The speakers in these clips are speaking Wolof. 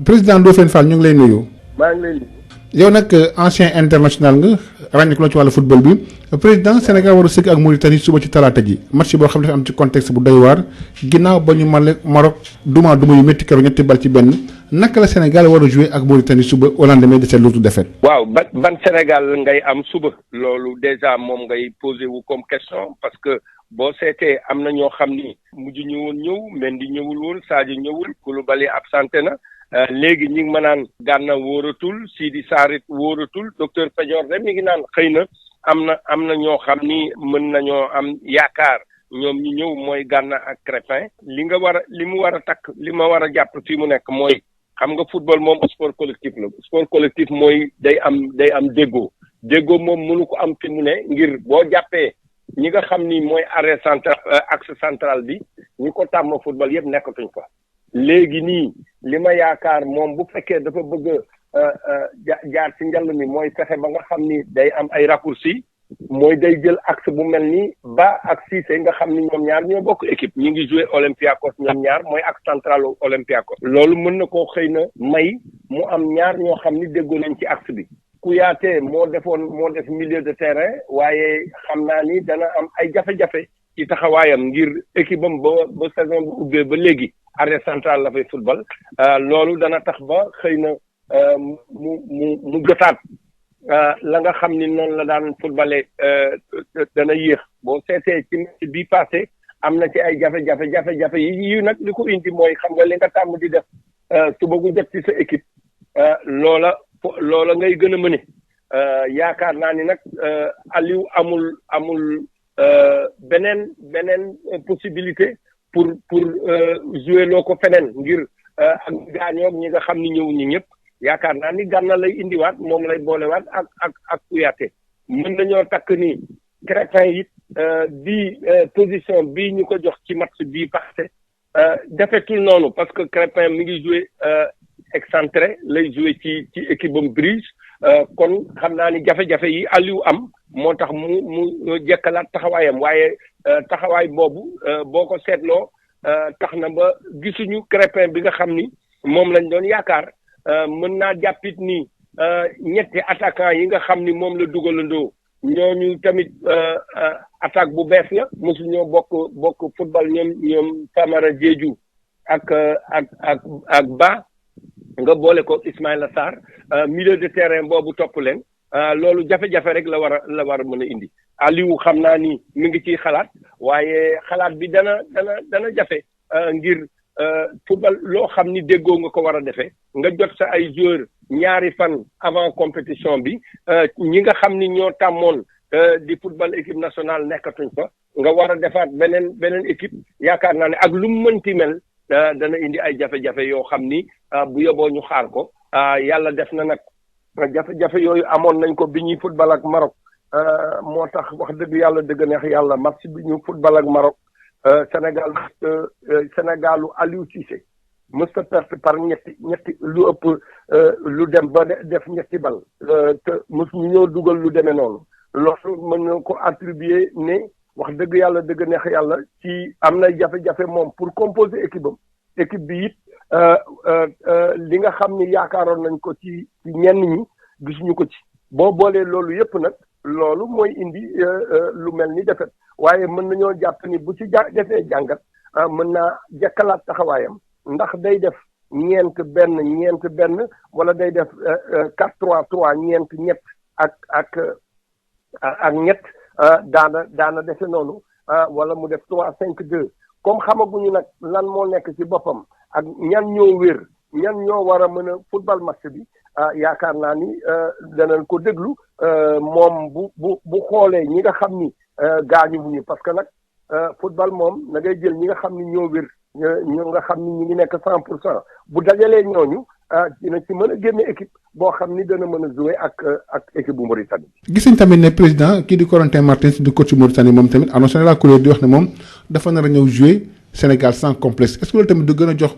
président Ndofène Fall ñu ngi lay nuyu. maa ngi lay nuyu. yow nag ancien international nga ràññeeku la ci wàllu football bi président Sénégal war a sëgg ak Mauritanie suba ci talaata ji match boo xam ne dafa am ci contexte bu doy waar ginnaaw ba ñu Maroc duma yu métti keroog ñetti bal ci benn naka la Sénégal war a jouer ak Mauritanie suba au lendemain de cette lourde défaite. waaw ban Sénégal ngay am suba loolu déjà moom ngay posé wu comme question parce que boo seetee am na ñoo xam ni mujj ñu woon ñëw Mendy ñëwul woon Sadio ñëwul Koulibaly absenté na. léegi ñi ngi ma naan Gana wóoratul Sidi Sarr wóoratul docteur Padior de mi ngi naan xëy na am na ñoo xam ni mën nañoo am yaakaar ñoom ñi ñëw mooy Gana ak Crépin li mu war a takk li ma war a jàpp fii mu nekk mooy xam nga football moom sport collectif la sport collectif mooy day am déggoo moom mënu ko am fi mu ne ngir boo jàppee ñi nga xam ni mooy arrêt central axe central bi ñi ko tàmm football yëpp nekkatuñ fa léegi nii li ma yaakaar moom bu fekkee dafa bëgg jaar ci njàll mi mooy fexe ba nga xam ni day am ay raccourci mooy day jël axe bu mel ni Ba ak Cissé nga xam ni ñoom ñaar ñoo bokk équipe ñi ngi joué Olympiakos ñoom ñaar mooy axe central Olympiakos loolu mën na koo xëy na may mu am ñaar ñoo xam ni déggoo nañ ci axe bi Kouyaté moo def milieu de terrain waaye xam naa ni dana am ay jafe-jafe ci taxawaayam ngir équipe am ba saison bu ubbee ba léegi arrêt central la fay football loolu dana tax ba xëy na mu jotaat la nga xam ni noonu la daan footballé dana yéex boo seetee ci match bi passé am na ci ay jafe-jafe yi nag li ko indi mooy xam nga li nga tàmm di def suba gu jot ci sa équipe loola ngay gën a mëne yaakaar naa ni nag Aliou amul beneen possibilité pour jouer loo ko feneen ngir ak gaañoog ñi nga xam ni ñëw ñi ñëpp yaakaar naa ni Gana lay indiwaat moom lay boolewaat ak Kouyaté mën nañoo takk ni Crépin it bi position bii ñu ko jox ci match bii passé defetul noonu parce que Crépin mi ngi jouer excentré lay jouer ci équipe am Bruges kon xam naa ni jafe-jafe yi Aliou am moo tax mu jekkalaat taxawaayam waaye taxawaay boobu boo ko seetloo tax na ba gisuñu Crépin bi nga xam ni moom lañ doon yaakaar mën naa jàppit ni ñetti attaquant yi nga xam ni moom la dugalandoo ñooñu tamit attaque bu bees la mosu ñoo bokk football ñoom Famara Diédhiou ak Ba nga boole ko Ismaïla Sarr milieu de terrain boobu topp leen loolu jafe-jafe rek la war a mën a indi Aliou xam naa ni mi ngi ciy xalaat waaye xalaat bi dana jafe ngir football loo xam ni déggoo nga ko war a defee nga jot sa ay joueurs ñaari fan avant compétition bi ñi nga xam ni ñoo tàmmoon di football équipe nationale nekkatuñ fa nga war a defaat beneen équipe yaakaar naa ne ak lu mu mënti mel dana indi ay jafe-jafe yoo xam ni bu yóbboo ñu xaar ko yàlla def na nag jafe-jafe yooyu amoon nañ ko bi ñuy football ak Maroc moo tax wax dëgg yàlla dëgg neex yàlla match bi ñu football ak Maroc Sénégalu Aliou Cissé mësta perte par ñetti lu ëpp lu dem ba def ñetti bal te mësuñu ñoo dugal lu demee noonu loolu mën na ko attribuer ne wax dëgg yàlla dëgg neex yàlla ci am na jafe-jafe moom pour composer équipe bi it li nga xam ni yaakaaroon nañ ko ci ñenn ñi gisuñu ko ci boo boolee loolu yëpp nag loolu mooy indi lu mel ni defet waaye mën nañoo jàpp ni bu ci defee jàngat mën naa jekkalaat taxawaayam ndax day def ñeent benn wala day def 4-3-3 ñett ak ñett daana defe noonu wala mu def 3-5-2 comme xamaguñu nag lan moo nekk ci boppam ak ñan ñoo wér ñan ñoo war a mën a football match bi yaakaar naa ni danañ ko déglu moom bu xoolee ñi nga xam ni gaañu wuñu parce que nag football moom na ngay jël ñi nga xam ni ñoo wér ñu nga xam ni ñu ngi nekk 100% bu dajalee ñooñu dina ci mën a génne équipe boo xam ni dana mën a jouer ak équipe bu Mauritanie. gis nañ tamit ne président kii di Corentin Martins di coach Mauritanie moom tamit annoncé na la couleur di wax ne moom dafa nar a ñëw jouer Sénégal sans complexe est-ce que loolu tamit du gën a jox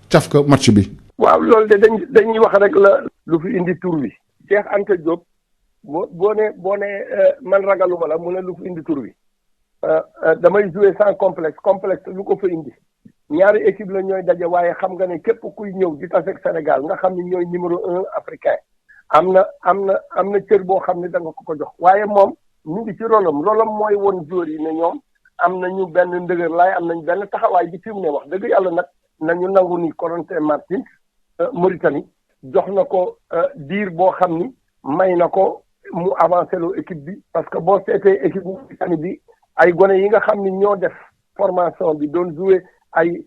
caf ka match bi. waaw loolu de dañuy wax rek la lu fi indi tur wi. Cheikh Anta Diop boo ne man ragaluma la mu ne lu fi indi tur wi damay jouer sans complexe lu ko fa indi ñaari équipe la ñooy daje waaye xam nga ne képp kuy ñëw di taseeg Sénégal nga xam ne ñooy numéro 1 africain am na cër boo xam ne da nga ko jox waaye moom ñu ngi ci rolam mooy woon joueurs yi ne ñoom am nañu benn ndëgër laay am nañu benn taxawaay bi fi mu ne wax dëgg yàlla nag nañu nangu ni Corentin Martins Mauritanie jox na ko diir boo xam ni may na ko mu avancé loo équipe bi parce que boo seetee équipe Mauritanie bi ay gone yi nga xam ni ñoo def formation bi doon jouer ay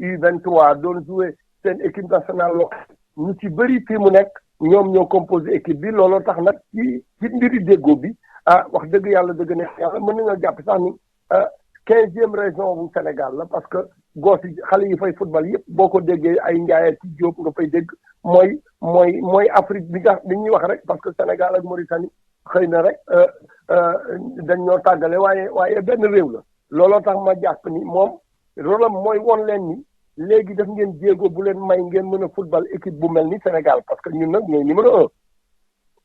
U23 doon jouer seen équipe nationale locale ñu ci bëri fii mu nekk ñoom ñoo composé équipe bi looloo tax nag ci mbiri déggoo bi wax dëgg yàlla dëgg ne yàlla mën nañoo jàpp sax ni 15e région bu Sénégal la parce que goos yi xale yi fay football yëpp boo ko déggee ay Ndiaye ci Diop nga fay dégg mooy Afrique bi ñuy wax rek parce que Sénégal ak Mauritanie xëy na rek dañ ñoo tàggale waaye benn réew la looloo tax ma jàpp ni moom rolam mooy woon leen ni léegi def ngeen jéego bu leen may ngeen mën a football équipe bu mel ni Sénégal parce que ñun nag ñooy numéro 1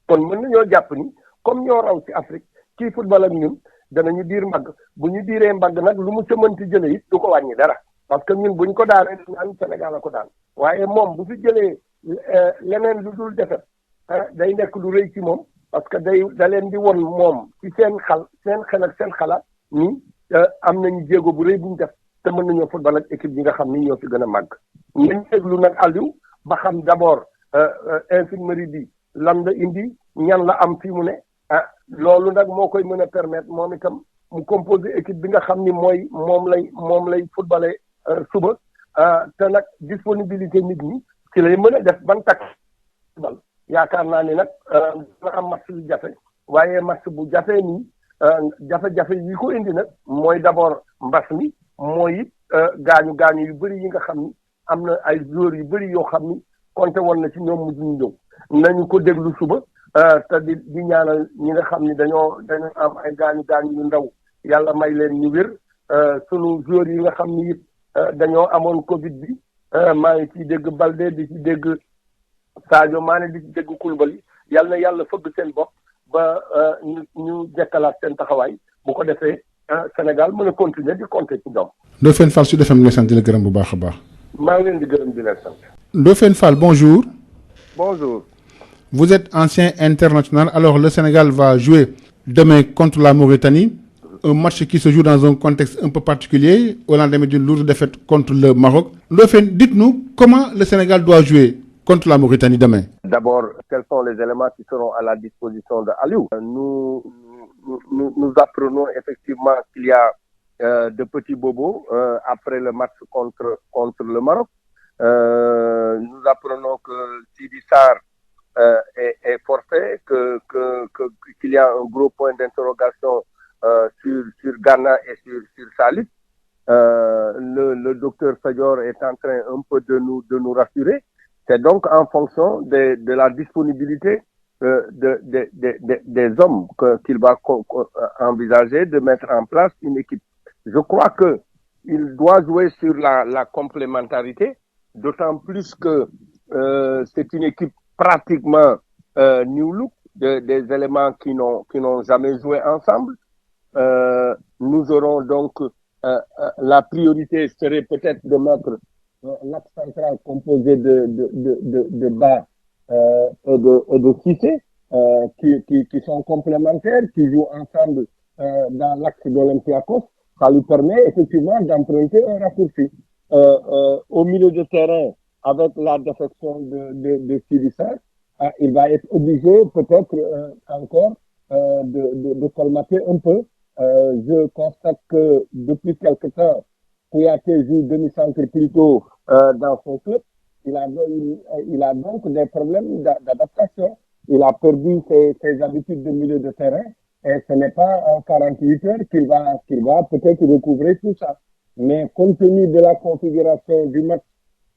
kon mën nañoo jàpp ni comme ñoo raw ci Afrique kii football ak ñun danañu diir mbagg bu ñu diiree mbagg nag lu mu ca mënti jëlee it du ko wàññi dara parce que ñun buñ ko daanee naan Sénégal a ko daan waaye moom bu fi jëlee leneen lu dul defet day nekk lu rëy ci moom parce que da leen di won moom ci seen xel ak seen xalaat ni am nañu jéego bu rëy bu ñu def te mën nañoo football ak équipe yi nga xam ni ñoo fi gën a màgg. nañ déglu nag Aliou ba xam d'abord infirmerie bi lan la indi ñan la am fii mu ne loolu nag moo koy mën a permettre moom itam mu composer équipe bi nga xam ni moom lay footballé suba te nag disponibilité nit ñi ci lay mën a def ban takk football yaakaar naa ni nag dina am match yu jafe waaye match bu jafee nii jafe-jafe yi ko indi nag mooy d'abord mbas mi mooy it gaañu yu bëri yi nga xam ni am na ay joueurs yu bëri yoo xam ni compté woon na ci ñoom mujj ñu ñëw nañu ko déglu suba te di ñaanal ñi nga xam ni dañoo am ay gaañu yu ndaw yàlla may leen ñu wér sunu joueurs yi nga xam ni it dañoo amoon Covid bi maa ngi ciy dégg Balde di ci dégg Sadio Mané di ci dégg Koulibaly yàlla na yàlla fëgg seen bopp ba ñu jekkalaat seen taxawaay bu ko defee Sénégal mën a continuer di compter ci ñoom. Ndofène Fall Sud FM lay sant di la gërëm bu baax a baax. maa ngi leen di gërëm di leen sant. Ndofène Fall, bonjour. Bonjour. Vous êtes ancien international. Alors, le Sénégal va jouer demain contre la Mauritanie. Un match qui se joue dans un contexte un peu particulier, au lendemain d'une lourde défaite contre le Maroc. Ndofène, dites-nous comment le Sénégal doit jouer contre la Mauritanie demain. D'abord, quels sont les éléments qui seront à la disposition de Aliou? Nous apprenons effectivement qu'il y a de petits bobos après le match contre le Maroc. Nous apprenons que Sidi Sarr est forfait, qu'il y a un gros point d'interrogation sur Ghana et sur Salif. Le docteur Fadior est en train un peu de nous rassurer. C'est donc en fonction de la disponibilité des hommes qu'il va envisager de mettre en place une équipe. Je crois que il doit jouer sur la complémentarité, d'autant plus que c'est une équipe pratiquement new look, des éléments qui n'ont jamais joué ensemble. Nous aurons donc la priorité serait peut-être de mettre l'axe central composé de Ba et de Cissé, qui sont complémentaires, qui jouent ensemble dans l'axe d'Olympiakos. Ça lui permet effectivement d'emprunter un raccourci. Au milieu de terrain, avec la défection de Sidi Sarr, il va être obligé peut-être encore de colmater un peu. Je constate que depuis quelque temps, Kouyaté joue demi-centre plutôt dans son club. Il a donc des problèmes d'adaptation. Il a perdu ses habitudes de milieu de terrain et ce n'est pas en 48 heures qu'il va peut-être recouvrer tout ça. Mais compte tenu de la configuration du match,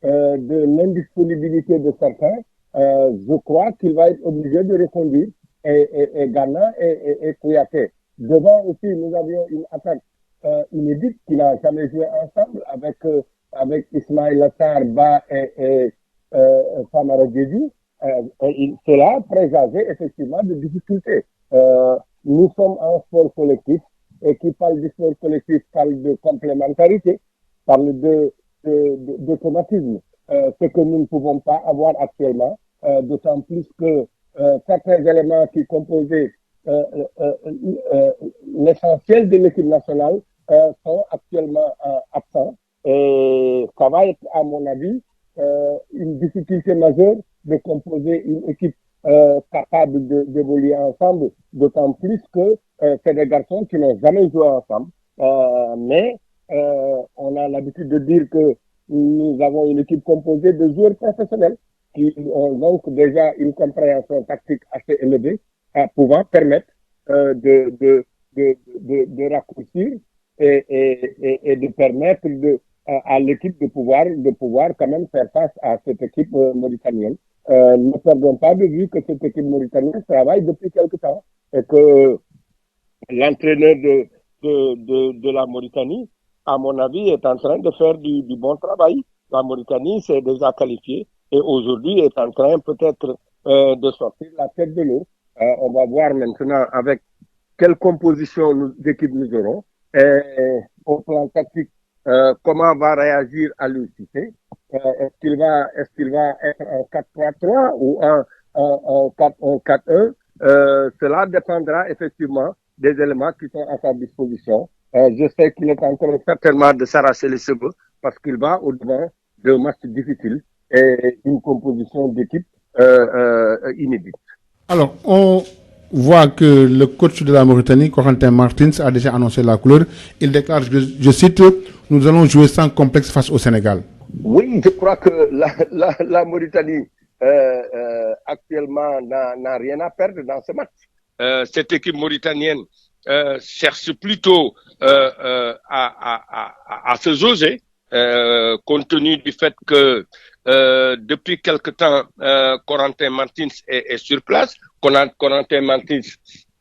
de l'indisponibilité de certains, je crois qu'il va être obligé de reconduire et Ghana et Kouyaté. Devant aussi, nous avions une attaque inédite qui n'a jamais joué ensemble avec Ismaïla Sarr, Ba et Famara Diédhiou. Cela présageait effectivement de difficultés. Nous sommes un sport collectif et qui parle du sport collectif parle de complémentarité. parle d'automatisme, ce que nous ne pouvons pas avoir actuellement, d'autant plus que certains éléments qui composaient euh, euh, euh, l'essentiel de l'équipe nationale sont actuellement absents. Et ça va être, à mon avis, une difficulté majeure de composer une équipe capable d'évoluer ensemble, d'autant plus que c'est des garçons qui n'ont jamais joué ensemble. Mais on a l'habitude de dire que nous avons une équipe composée de joueurs professionnels qui ont donc déjà une compréhension tactique assez élevée, pouvant permettre de raccourcir et de permettre à l'équipe de pouvoir quand même faire face à cette équipe mauritanienne. Ne perdons pas de vue que cette équipe mauritanienne travaille depuis quelque temps et que l'entraîneur de la Mauritanie, à mon avis, est en train de faire du bon travail. La Mauritanie s'est déjà qualifiée et aujourd'hui est en train peut-être de sortir la tête de l'eau. On va voir maintenant avec quelle composition d'équipe nous aurons et au plan tactique comment va réagir Aliou Cissé. Est-ce qu'il va être en 4-3-3 ou en 4-1-4-1? Cela dépendra effectivement des éléments qui sont à sa disposition. Je sais qu'il est en train certainement de s'arracher les cheveux parce qu'il va au-devant d'un match difficile et une composition d'équipe inédite. Alors, on voit que le coach de la Mauritanie, Corentin Martins, a déjà annoncé la couleur. Il déclare, je cite, nous allons jouer sans complexe face au Sénégal. Oui, je crois que la Mauritanie actuellement n'a rien à perdre dans ce match. Cette équipe mauritanienne cherche plutôt à se jauger, compte tenu du fait que depuis quelque temps, Corentin Martins est sur place. Corentin Martins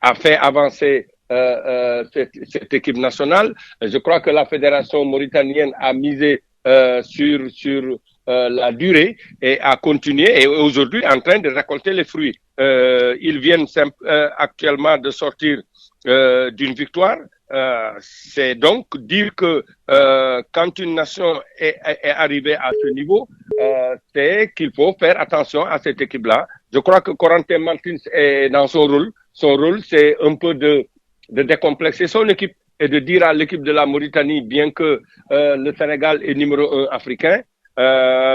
a fait avancer cette équipe nationale. Je crois que la fédération mauritanienne a misé sur la durée et a continué et aujourd'hui en train de récolter les fruits. Ils viennent actuellement de sortir d'une victoire. C'est donc dire que quand une nation est arrivée à ce niveau, c'est qu'il faut faire attention à cette équipe-là. Je crois que Corentin Martins est dans son rôle. Son rôle, c'est un peu de décomplexer son équipe et de dire à l'équipe de la Mauritanie, bien que le Sénégal est numéro 1 africain,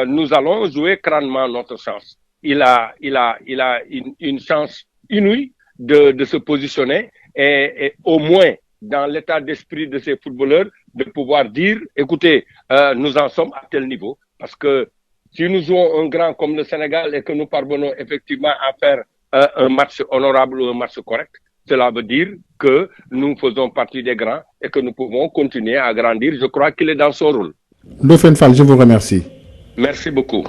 nous allons jouer crânement notre chance. Il a une chance inouïe de se positionner et au moins dans l'état d'esprit de ces footballeurs de pouvoir dire, écoutez, nous en sommes à tel niveau. Parce que si nous jouons un grand comme le Sénégal et que nous parvenons effectivement à faire un match honorable ou un match correct, cela veut dire que nous faisons partie des grands et que nous pouvons continuer à grandir. Je crois qu'il est dans son rôle. Ndofène Fall, je vous remercie. Merci beaucoup.